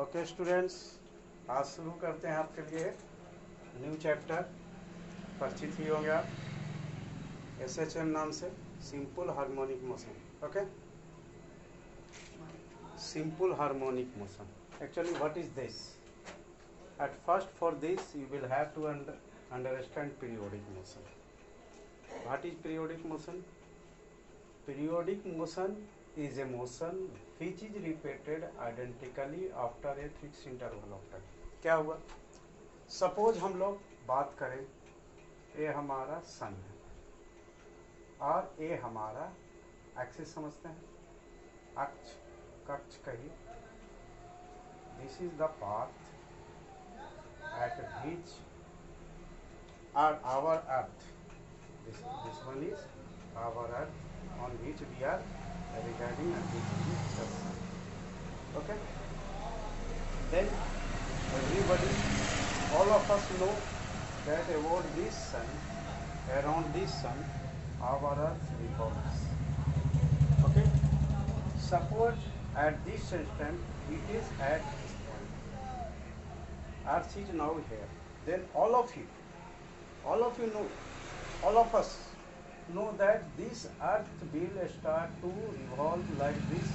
Okay students, आज शुरू करते हैं आपके लिए न्यू चैप्टर। परिचित ही होंगे आप एसएचएम नाम से, simple harmonic motion. Okay, simple harmonic motion actually what is this? At first for this you will have to understand periodic motion. What is periodic motion? Periodic motion is a motion which is repeated identically after a fixed interval of time. क्या हुआ? Suppose हम लोग बात करें, ये हमारा सन है और ये हमारा एक्सिस समझते हैं, अक्ष कक्ष कहिए। This is the path at which our earth, this one is our earth on which we are regarding and teaching the sun. Okay, then everybody, all of us know that about this sun, around this sun our earth revolves. Okay, suppose at this instant it is at this point, earth is now here, then all of you know, all of us know that this earth will start to revolve like this,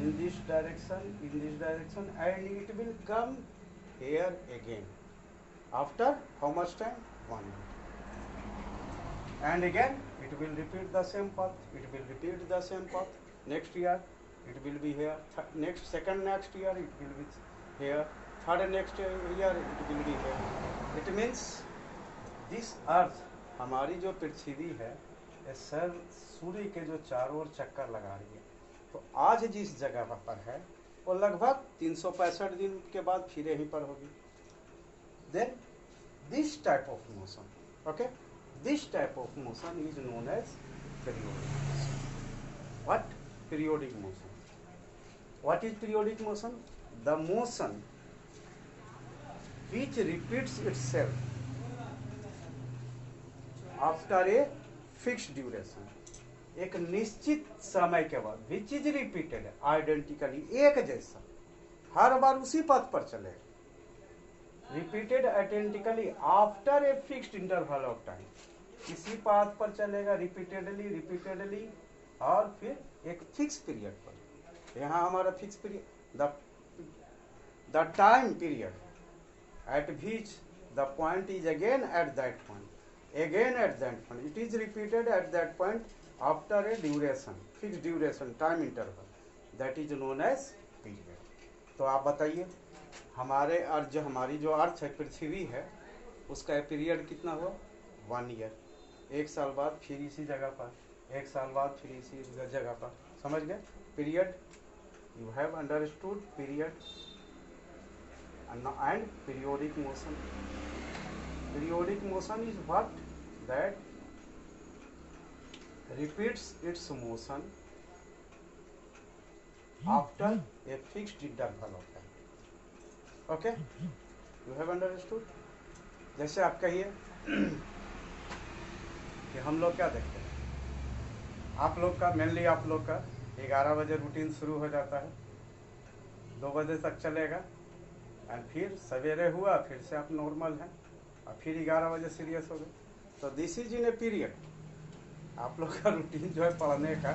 in this direction, and it will come here again after how much time? 1 year. And again it will repeat the same path. Next year it will be here, next year it will be here, third next year it will be here. It means this earth, हमारी जो पृथ्वी है, sir सूर्य के जो चारों ओर चक्कर लगा रही है, तो आज जिस जगह पर है वो लगभग 365 दिन के बाद फिर यहीं पर होगी। Then this type of motion, okay, this type of motion is known as periodic motion. What? Periodic motion. What is periodic motion? The motion which repeats itself after a fix duration, एक निश्चित समय के बाद, which is repeated identically, एक जैसा, हर बार उसी पथ पर चलेगा। Repeated identically after a fixed interval of time, इसी पाथ पर चलेगा रिपीटेडली और फिर एक फिक्स पीरियड पर। यहाँ हमारा fix period, the time period eight which the point is again at that point, again at that point, it is repeated at that point after a duration, fixed duration, time interval, that is known as period. तो आप बताइए, हमारे अर्थ, जो हमारी जो अर्थ है, पृथ्वी है, उसका पीरियड कितना हुआ? 1 ईयर। 1 साल बाद फिर इसी जगह पर, 1 साल बाद फिर इसी जगह पर, समझ गए? Period, you have understood period and periodic motion. Periodic motion is what? That repeats its motion after a fixed interval of time. Okay, you have understood? जैसे आप कहिए कि हम लोग क्या देखते हैं, आप लोग का, मेनली आप लोग का 11 बजे रूटीन शुरू हो जाता है, 2 बजे तक चलेगा, और फिर सवेरे हुआ, फिर से आप नॉर्मल हैं, और फिर 11 बजे सीरियस हो गए। तो this is in a period. आप लोग का रूटीन जो है पढ़ने का,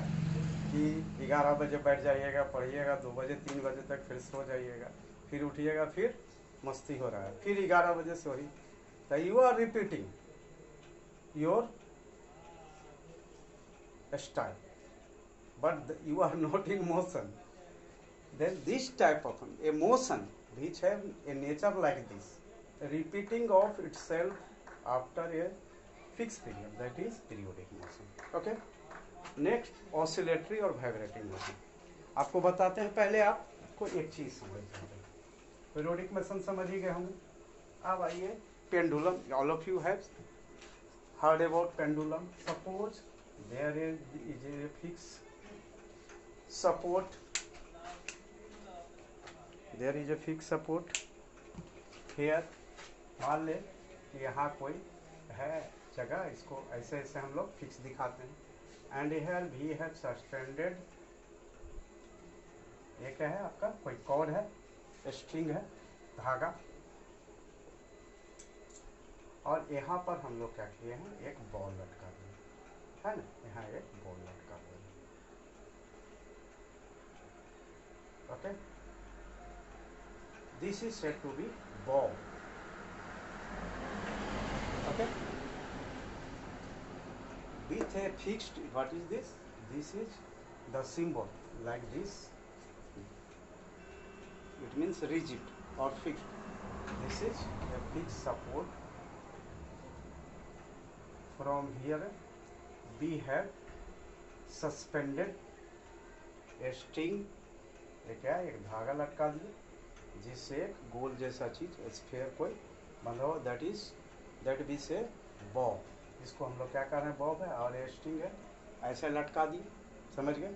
कि 11 बजे बैठ जाइएगा, पढ़िएगा, 2 बजे 3 बजे तक फिर सो जाइएगा, फिर उठिएगा, फिर मस्ती हो रहा है, फिर 11 बजे से वही। तो you are repeating your style, but you are not in motion. Then this type of a motion which have a nature like this, repeating of itself after a fixed period, that is periodic motion. Okay, next oscillatory और vibrating motion। आपको बताते हैं, पहले आपको एक चीज समझ जाए, periodic motion समझ ही गए होंगे। अब आइए pendulum, all of you have heard about pendulum. Suppose there is a fixed support, there is a fixed support here। मान ले कि यहाँ कोई है जगह, इसको ऐसे ऐसे हम लोग फिक्स दिखाते हैं, and here we have suspended, ये क्या है आपका, कोई कॉर्ड है, स्ट्रिंग है, धागा, और यहाँ पर हम लोग क्या किए हैं, एक बॉल लटका दिए, है ना, यहाँ एक बॉल लटका दिए। Okay, this is said to be ball. Okay, with a fixed, what is this? This is the symbol like this. It means rigid or fixed. This is a fixed support. From here we have suspended a string. क्या है, एक धागा लटका दिए जिससे एक गोल जैसा चीज स्फीयर कोई बंधा हो, दैट बी से बॉब। इसको हम लोग क्या कर रहे हैं, बॉब है, और ये स्ट्रिंग है, ऐसे लटका दिए, समझ गए।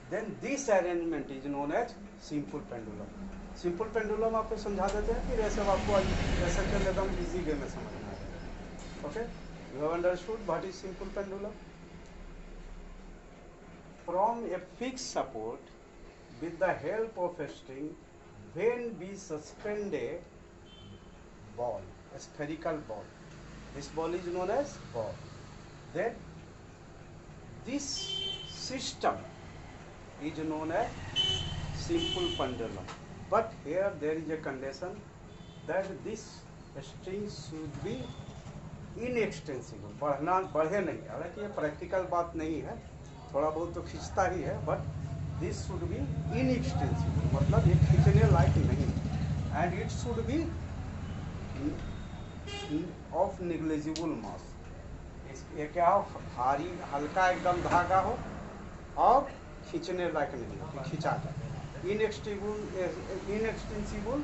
Then this arrangement is known as simple pendulum. Simple pendulum आपको समझा देते हैं, फिर ऐसे आपको ऐसा कर लेता हूँ, इजी वे में समझना है। Okay, you have understood what is simple pendulum. From a fix support with the help of a string, when we suspend a ball, a spherical ball, this ball is known as ball, then this system is known as simple pendulum. But here there is a condition that this string should be inextensible, बढ़े नहीं। हालांकि ये practical बात नहीं है, थोड़ा बहुत तो खींचता ही है, but this should be inextensible, मतलब ये खींचने लायक नहीं, and it should be of negligible mass. ये क्या हो, भारी हल्का एकदम धागा हो और खींचने लायक नहीं हो, खींचा जाए, inextensible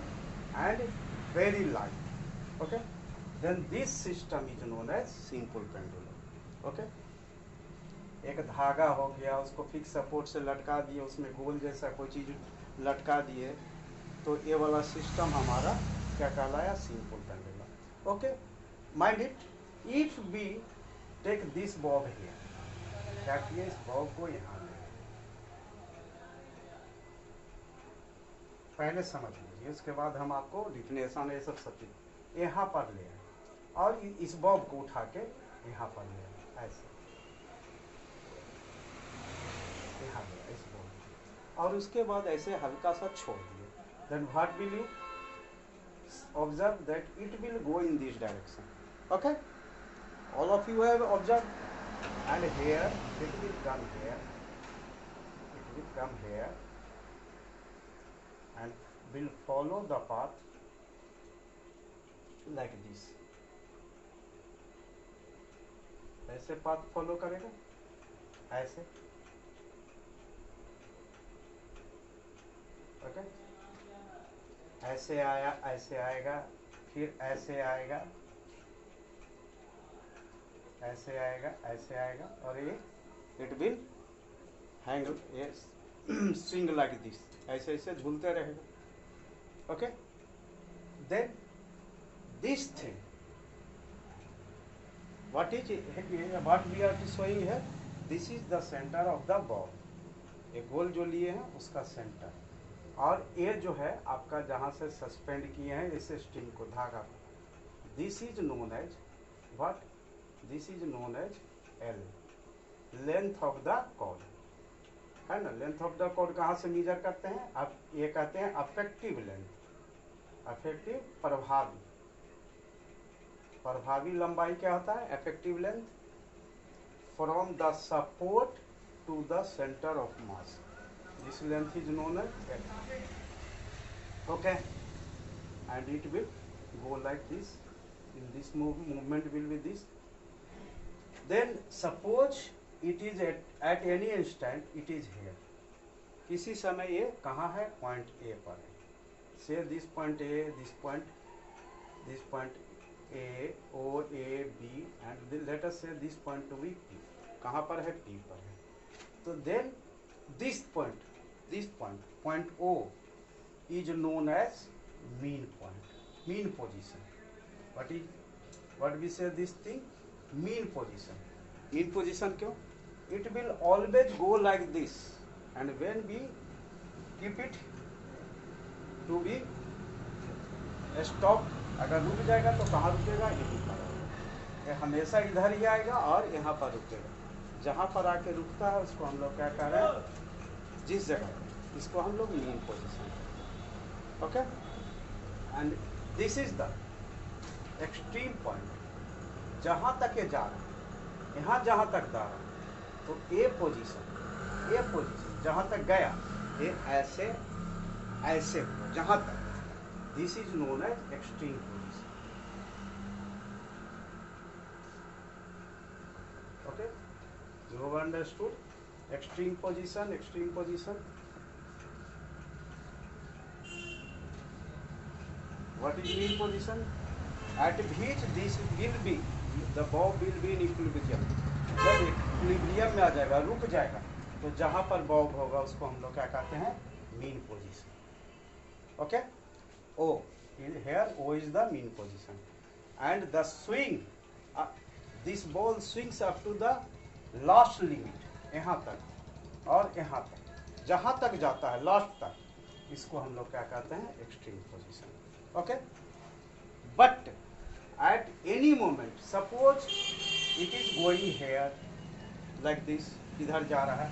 and very light. Okay, then this system is known as simple pendulum. Okay, एक धागा हो गया, उसको फिक्स सपोर्ट से लटका दिए, उसमें गोल जैसा कोई चीज लटका दिए, तो ये वाला सिस्टम हमारा क्या कहलाया, simple pendulum. Okay, mind it, if we take this bob here, क्या किए, इस बॉब को यहाँ ले, पहले समझ लीजिए, उसके बाद हम आपको डिफिनेशन ये सब चीज यहाँ पर ले, और इस बॉब को उठा के यहाँ पर ले, ऐसे यहाँ गया इस बॉल, और उसके बाद ऐसे हल्का सा छोड़ दिए, then what will you observe that it will go in this direction. Okay, all of you have observe, and here it will come here, it will come here and will follow the path like this, ऐसे path follow करेगा, ऐसे। Okay, ऐसे आया, ऐसे आएगा, फिर ऐसे आएगा, ऐसे आएगा, ऐसे आएगा, और ये इट विल हैंग ये स्ट्रिंग लाइक दिस, ऐसे ऐसे झूलते रहेगा। Okay, then this thing what we are showing है, this is the centre of the ball. एक गोल जो लिए हैं उसका सेंटर, और ये जो है आपका जहाँ से सस्पेंड किए हैं इस स्ट्रिंग को, धागा को, this is known as what, this is known as L, length of the cord, है ना। लेंथ ऑफ द कॉर्ड कहाँ से मेजर करते हैं, अब ये कहते हैं अफेक्टिव लेंथ, अफेक्टिव प्रभावी, प्रभावी लंबाई क्या होता है, effective length, from the support to the centre of mass, this length is known as L. Okay, and it will go like this, in this movement will be this. Then suppose it is at any instant it is here, किसी समय ये कहाँ है, point A पर है, say this point A, this point A, O, A, B, and let us say this point to be P, कहाँ पर है, P पर है, तो then this point O is known as mean point, mean position. What we say this thing, mean position. Mean position क्यों? It will always go like this, and when we keep it to be stop, अगर रुक जाएगा तो कहाँ रुकेगा, यहीं पर। ये हमेशा इधर ही आएगा और यहाँ पर रुकेगा। जहाँ पर आके रुकता है उसको हम लोग क्या कह रहे हैं, जिस जगह, इसको हम लोग mean position. Okay, and this is the extreme point, जहाँ तक ये जा रहा है, यहाँ जहाँ तक जा रहा है, तो ए पोजीशन जहाँ तक गया, ये ऐसे ऐसे जहाँ तक, this is known as extreme position. Okay, you have understood extreme position, extreme position. What is mean position? At which this will be, the bob will be in equilibrium. जब इक्विलिब्रियम में आ जाएगा, रुक जाएगा, तो जहाँ पर बॉब होगा उसको हम लोग क्या कहते हैं, mean position. Okay, O here O is the mean position, and the swing, this ball swings up to the last limit, यहाँ तक और यहाँ तक, जहाँ तक जाता है लास्ट तक, इसको हम लोग क्या कहते हैं, extreme position. Okay, but at any moment, suppose it is going here like this, इधर जा रहा है,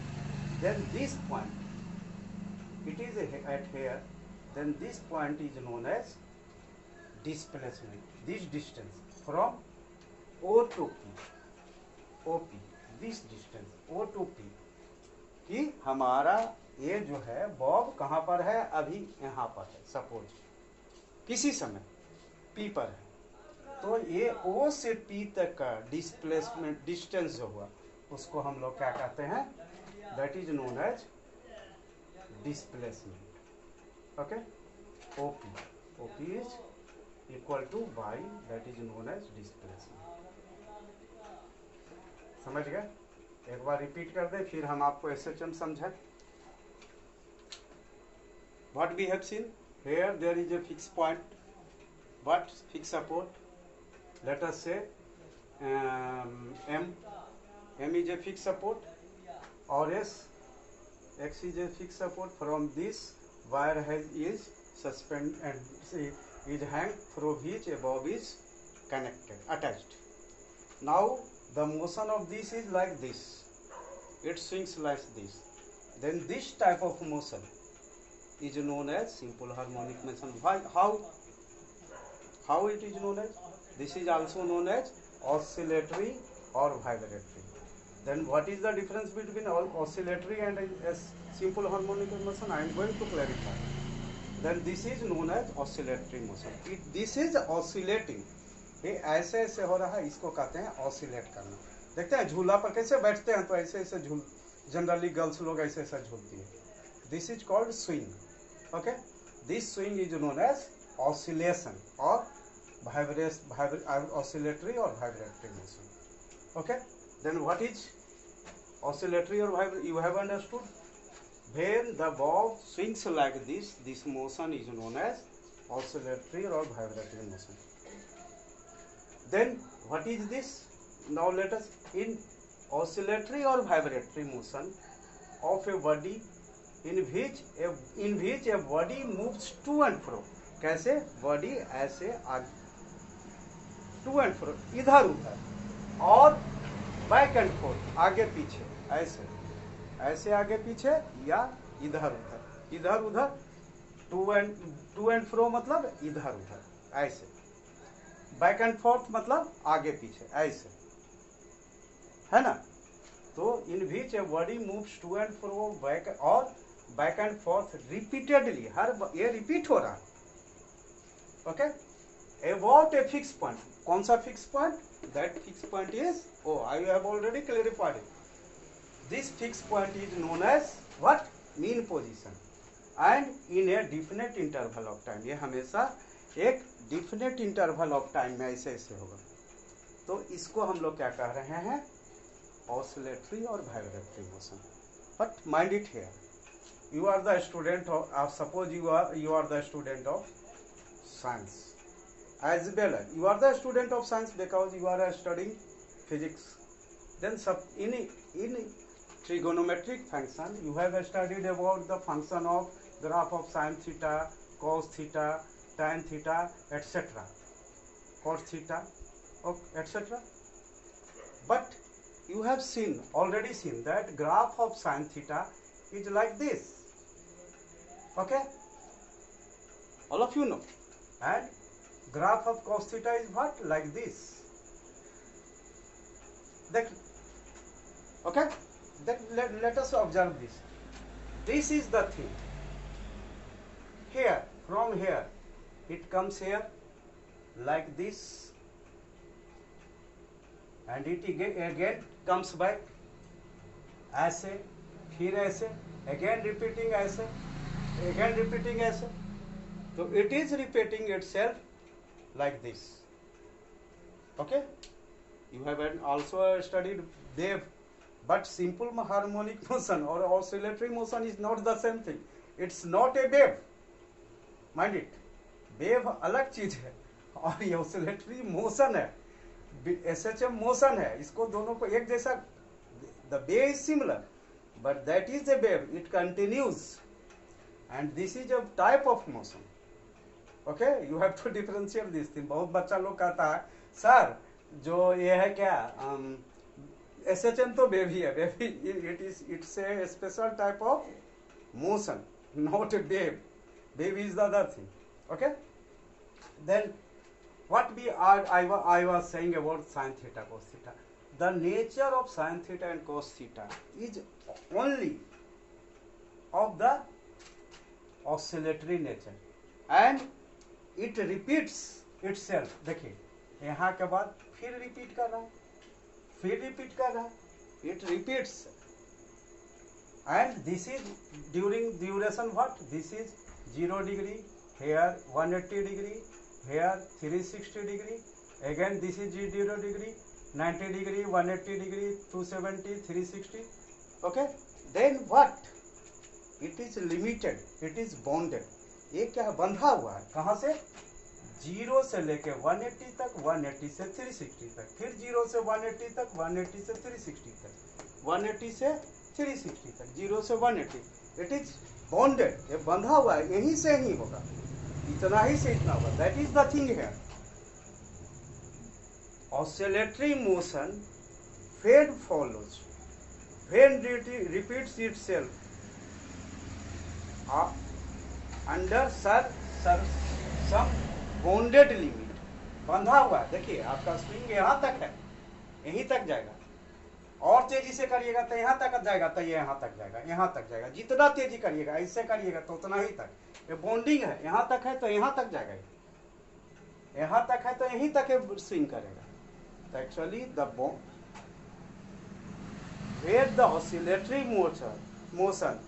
then this point, it is at here, then this point is known as displacement. This distance from O to P, OP, this distance O to P, कि हमारा ये जो है Bob कहाँ पर है, अभी यहाँ पर है, सपोज किसी समय P पर है, तो ये O से P तक का डिस्प्लेसमेंट डिस्टेंस जो हुआ उसको हम लोग क्या कहते हैं, that is known as displacement. Okay, OP is equal to y, that is known as displacement. समझ गए? एक बार रिपीट कर दे, फिर हम आपको SHM समझाएं। What we have seen here, there is a fix point, what fix support, let us say M is a fixed support, or X is a fixed support. From this wire is suspended and is hang, from which a bob is connected, attached. Now the motion of this is like this, it swings like this. Then this type of motion is known as simple harmonic motion. How it is known as? This is also known as oscillatory or vibratory. Then what is the difference between oscillatory and simple harmonic motion? I am going to clarify. Then this is known as oscillatory motion. This is oscillating. ये ऐसे ऐसे हो रहा है, इसको कहते हैं oscillate करना। देखते हैं झूला पर कैसे बैठते हैं, तो ऐसे ऐसे झूल, जनरली गर्ल्स लोग ऐसे ऐसे झूलती है। This is called swing. Okay, this swing is known as oscillation or oscillatory or vibratory motion. Okay, then what is oscillatory or vibratory? You have understood. When the bob swings like this, this motion is known as oscillatory or vibratory motion. Then what is this? Now let us, in oscillatory or vibratory motion of a body in which a body moves to and fro. कैसे? Body ऐसे आगे, to and फ्रो, इधर उधर, और back and fourth, आगे पीछे, ऐसे ऐसे आगे पीछे, या इधर उधर, इधर उधर, टू एंड फ्रो मतलब इधर उधर, ऐसे, बैक एंड फोर्थ मतलब आगे पीछे, ऐसे, है ना? तो in which a body moves to and fro, back and forth repeatedly, हर ये रिपीट हो रहा है। Okay, about a fix point, कौन सा fix point? That fix point is O. I have already clarified it. This fixed point is known as what? Mean position, and in a definite interval of time. ये हमेशा एक definite interval of time में ऐसे ऐसे होगा, तो इसको हम लोग क्या कह रहे हैं? Oscillatory or vibratory motion. But mind it here, you are the student of, suppose you are the student of science, as well as you are the student of science because you are studying physics. Then in trigonometric function you have studied about the function of graph of sin theta, cos theta, tan theta, etc., cos theta, etc. But you have already seen that graph of sin theta is like this. Okay, all of you know. And graph of cos theta is what? Like this. Okay, let us observe this. This is the thing. Here, from here, it comes here like this, and it again comes back ऐसे, फिर ऐसे, again repeating ऐसे, again repeating ऐसे. So it is repeating itself like this. Okay, you have also studied wave, but simple harmonic motion or oscillatory motion is not the same thing. It's not a wave, mind it. Wave अलग चीज है और ये oscillatory motion है, SHM motion है. इसको दोनों को एक जैसा, the wave is similar but that is a wave, it continues, and this is a type of motion. Okay, you have to differentiate this thing. बहुत बच्चा लोग कहता है सर जो ये है क्या SHM तो वेव ही है, wave it's a special type of motion, not a wave. Wave is the other thing. Okay, then what I was saying about sin theta, cos theta. The nature of sin theta and cos theta is only of the oscillatory nature, and it repeats itself. देखिए यहाँ के बाद फिर repeat कर रहा है, फिर repeat कर रहा है, it repeats, and this is during duration what? This is 0 degree. Here 180 degree, here 360 degree, again this is 0 degree, 90 degree, 180 degree, 270, 360. Okay, then what? It is limited, it is bounded. ये क्या बंधा हुआ है, कहाँ से? 0 से लेके 180 तक, 180 से 360 तक, फिर 0 से 180 तक, 180 से 360 तक, 180 से 360 तक, 0 से 180. It is bounded, ये बंधा हुआ है, यहीं से ही होगा, इतना ही से इतना होगा. That is the thing here. Oscillatory motion fed follows when repeats itself under some bounded limit. बंधा हुआ है. देखिए आपका स्विंग यहाँ तक है, यहीं तक जाएगा, और तेजी से करिएगा तो यहाँ तक जाएगा, तो ये यहाँ तक जाएगा, यहाँ तक जाएगा. जितना तेजी करिएगा, इससे करिएगा तो उतना ही तक. ये बॉन्डिंग है, यहाँ तक है तो यहाँ तक जाएगा, यहाँ तक है तो यहीं तक स्विंग करेगा. तो actually where the oscillatory motion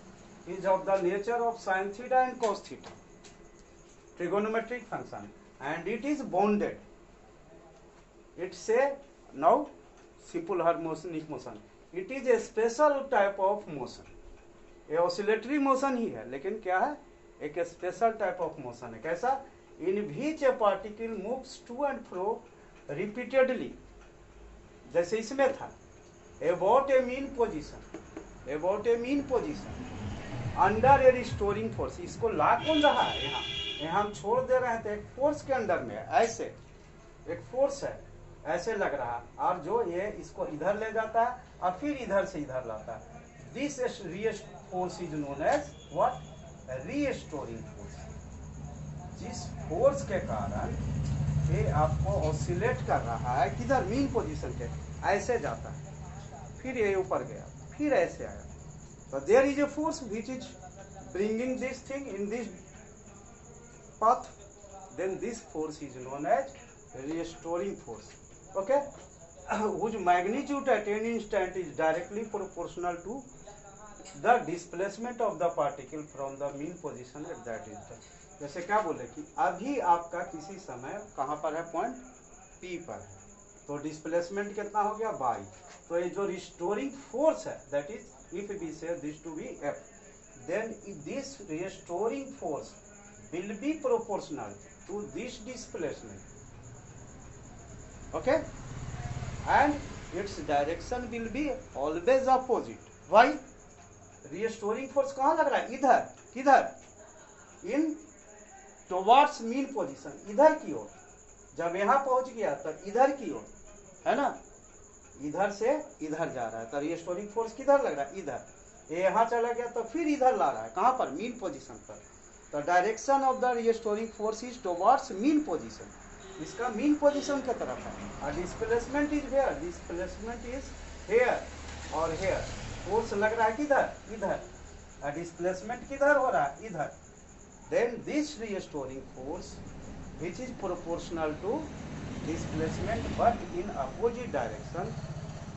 is of the nature of sin theta and cos theta, trigonometric function, and it is bounded. It's a now simple harmonic motion. It is a special type of motion. ये oscillatory motion ही है, लेकिन क्या है, एक special type of motion है. कैसा? In which a particle moves to and fro repeatedly, जैसे इसमें था, about a mean position under a restoring force. इसको ला कौन रहा है? यहाँ हम छोड़ दे रहे हैं तो एक फोर्स के अंडर में है, ऐसे एक फोर्स है, ऐसे लग रहा है, और जो ये इसको इधर ले जाता है और फिर इधर से इधर लाता है. This force is known as what? Restoring force. जिस फोर्स के कारण ये आपको ऑसिलेट कर रहा है, किधर? मीन पोजीशन के, ऐसे जाता है, फिर ये ऊपर गया, फिर ऐसे आया. तो there is a force which is bringing this thing in this path, then this force is known as restoring force. Okay, whose magnitude at any instant is directly proportional to the displacement of the particle from the mean position at that instant. जैसे क्या बोले कि अभी आपका किसी समय कहाँ पर है? पॉइंट P पर है, तो डिस्प्लेसमेंट कितना हो गया? y. तो ये जो रिस्टोरिंग फोर्स है, that is if we say this to be F, then this restoring force will be proportional to this displacement. Okay, and its direction will be always opposite. Why? Restoring force कहाँ लग रहा है? इधर. किधर? इन towards mean position, इधर की ओर। जब यहाँ पहुंच गया तो इधर की ओर, है ना, इधर से इधर जा रहा है, तो रिस्टोरिंग फोर्स किधर लग रहा है, इधर। ये यहाँ चला गया तो फिर इधर ला रहा है, कहाँ पर, मीन पोजीशन पर। तो direction of the restoring force is towards mean position, इसका मीन पोजीशन की तरफ है। और displacement is here, displacement is here और हेयर। फोर्स लग रहा है किधर, इधर, और डिस्प्लेसमेंट किधर हो रहा है, इधर। Then this restoring force which is proportional to displacement but in opposite direction,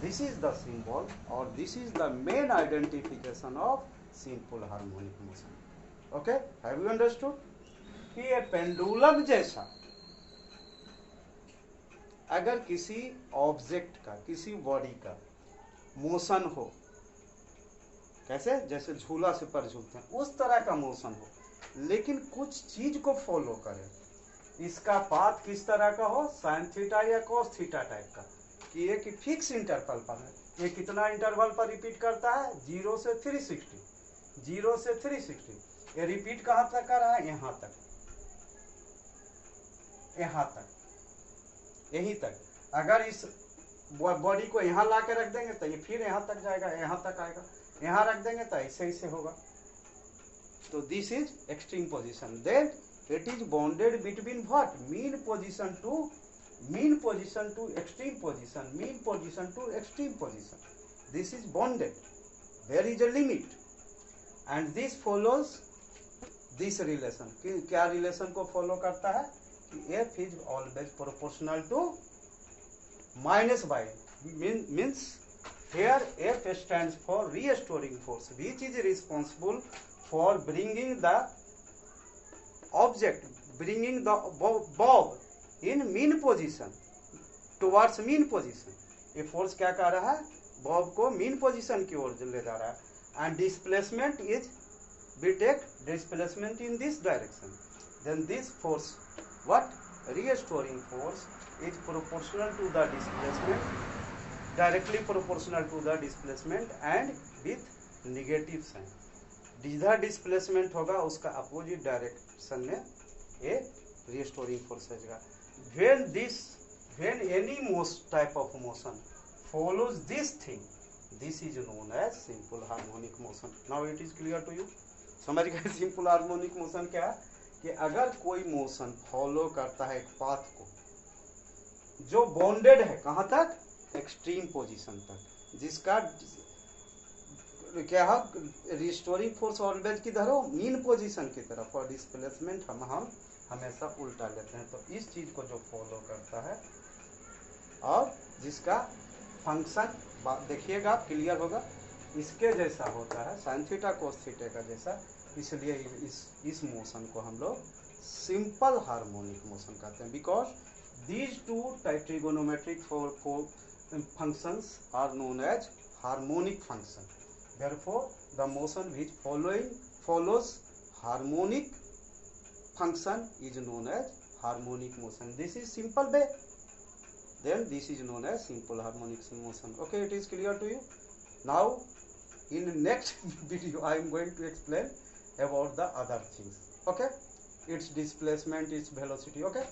this is the symbol or this is the main identification of simple harmonic motion. Okay, have you understood? कि ये pendulum जैसा अगर किसी object का, किसी body का motion हो, कैसे, जैसे झूला से पर झूलते हैं, उस तरह का मोशन हो, लेकिन कुछ चीज को फॉलो करे, इसका पाथ किस तरह का हो, साइन थीटा या कॉस थीटा टाइप का, कि एक फिक्स इंटरवल पर है, ये कितना इंटरवल पर रिपीट करता है, 0 से 360, 0 से 360। ये रिपीट कहाँ तक कर रहा है, यहाँ तक, यहाँ तक, यहीं तक। अगर इस बॉडी को यहाँ ला के रख देंगे तो ये फिर यहाँ तक जाएगा, यहाँ तक आएगा, यहाँ रख देंगे तो ऐसे ऐसे होगा। तो this is extreme position. Then it is bounded between what, mean position to extreme position, mean position to extreme position. This is bounded, there is a limit, and this follows this relation. क्या relation को follow करता है कि f is always proportional to minus y, means here f stands for restoring force, which is responsible for bringing the object, bringing the bob in mean position towards mean position. ये force क्या कर रहा है, Bob को mean position की ओर ले जा रहा है। And displacement is, we take displacement in this direction, then this force, what, restoring force, is proportional to the displacement, directly proportional to the displacement and with negative sign. जिधर displacement होगा उसका opposite direction में ये restoring force आएगा। When any type of motion follows this thing, this is known as simple harmonic motion. Now it is clear to you? समझ गए simple harmonic motion क्या है? कि अगर कोई मोशन फॉलो करता है एक पाथ को जो बॉन्डेड है, कहाँ तक, एक्सट्रीम पोजीशन तक, जिसका क्या है, रिस्टोरिंग फोर्स ऑलवेज किधर हो, मीन पोजीशन की तरफ, और डिस्प्लेसमेंट हम हमेशा उल्टा लेते हैं। तो इस चीज को जो फॉलो करता है और जिसका फंक्शन देखिएगा क्लियर होगा, इसके जैसा होता है, साइन थीटा कोस थीटा का जैसा, इसलिए इस मोशन को हम लोग सिंपल हार्मोनिक मोशन कहते हैं। Because these two trigonometric functions are known as harmonic function. Therefore, the motion which follows harmonic function is known as harmonic motion. This is simple way. Then this is known as simple harmonic motion. Okay, it is clear to you. Now, in next video, I am going to explain about the other things. Okay, its displacement, its velocity. Okay.